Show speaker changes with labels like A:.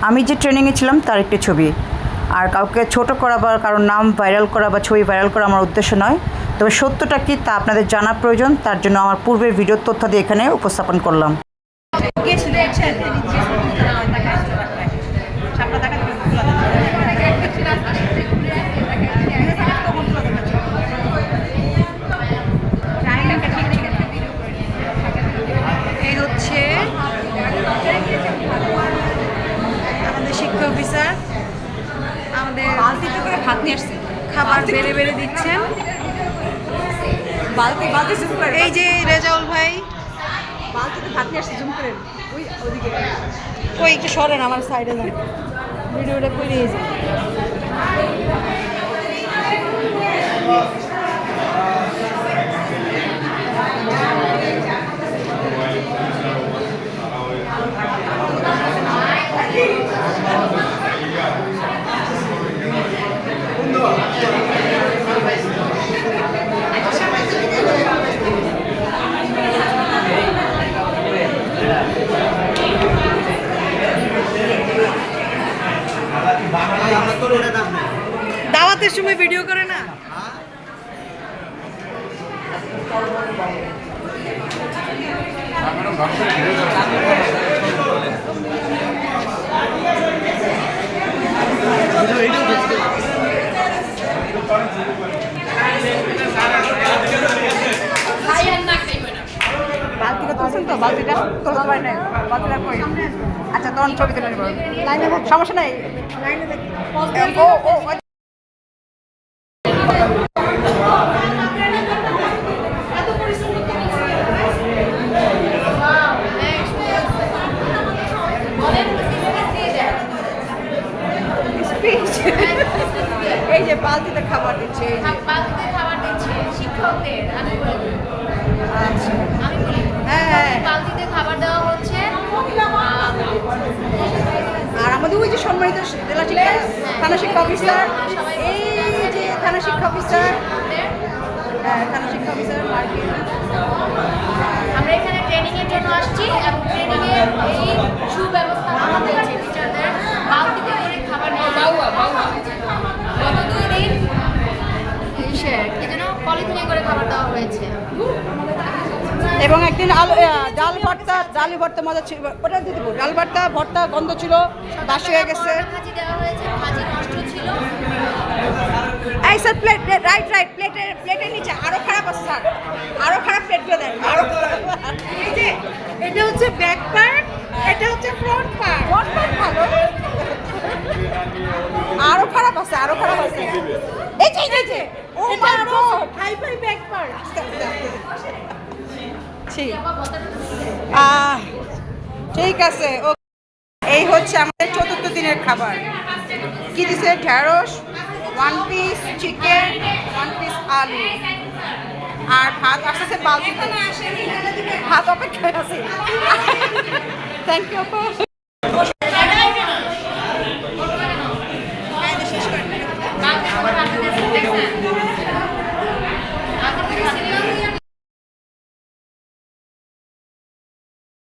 A: আমি যে ট্রেনিংয়ে ছিলাম তার একটি ছবি। আর কাউকে ছোট করা বা কারোর নাম ভাইরাল করা বা ছবি ভাইরাল করা আমার উদ্দেশ্য নয়, তবে সত্যটা কি তা আপনাদের জানা প্রয়োজন, তার জন্য আমার পূর্বের ভিডিওর তথ্য দিয়ে এখানে উপস্থাপন করলাম।
B: এই হচ্ছে আমাদের শিক্ষা অফিসার, আমাদের বালতিতে করে ভাত নিয়ে আসছে, খাবার বেড়ে বেড়ে দিচ্ছেন। বালতি বালতি জুম করে, এই যে রেজাউল ভাই বালতিতে ভাত নিয়ে আসছে, জুম করে ওই ওদিকে কই একটু সরেন, আমার সাইডে যান, ভিডিওটা করে দিয়েছে। দাওয়াতের সময় ভিডিও করে না, বালতিটা তুলছেন তো, বালতিটা তোলা হয় না, বালতিটা কই? আচ্ছা তখন ছবি তুলে নেব, লাইনে সমস্যা নাই, লাইনে দেখি। ও ও এই যে বালতিতে খাবার দিচ্ছে,
C: বালতিতে খাবার দিচ্ছে শিক্ষকদের।
B: আচ্ছা
C: আমি বলি
B: হ্যাঁ,
C: বালতিতে খাবার দেওয়া হচ্ছে।
B: আর আমাদের ওই যে সম্মানিত জেলা শিক্ষা থানা শিক্ষা অফিসার, এই যে থানা শিক্ষা অফিসার, হ্যাঁ থানা শিক্ষা অফিসার মার্কেট।
C: আমরা এখানে ট্রেনিং এর জন্য আসছি এবং ট্রেনিং এর এই সুব্যবস্থা আমাদের টিচারদের বালতিতে করে খাবার গত 2 দিন কি যেন পলিথিনে করে খাবার দেওয়া হয়েছে।
B: এবং একদিন ডাল ভর্তা মজা ছিল, ওটা দিয়ে দেবো। ডাল ভর্তা গন্ধ ছিল, বাসি হয়ে গেছে।
C: ভাজি দেওয়া হয়েছে, ভাজি নষ্ট ছিল।
B: এই স্যার প্লেট, রাইট প্লেটের নিচে আরো খারাপ আছে স্যার, আরো খারাপ প্লেটগুলো দেন, আরো এই যে এটা হচ্ছে ব্যাক পার্ট, এটা হচ্ছে ফ্রন্ট পার্ট ভালো, আরো খারাপ আছে, আরো খারাপ আছে। এই যে ও মাই গড, হাই ব্যাক পার্ট। ঠিক আছে, এই হচ্ছে আমাদের 4র্থ দিনের খাবার। কি দিছে? ঢেঁড়স, 1 পিস চিকেন, 1 পিস আলু, আর ভাত আসছে বালতিতে, ভাত অপেক্ষায় আছে। Thank you.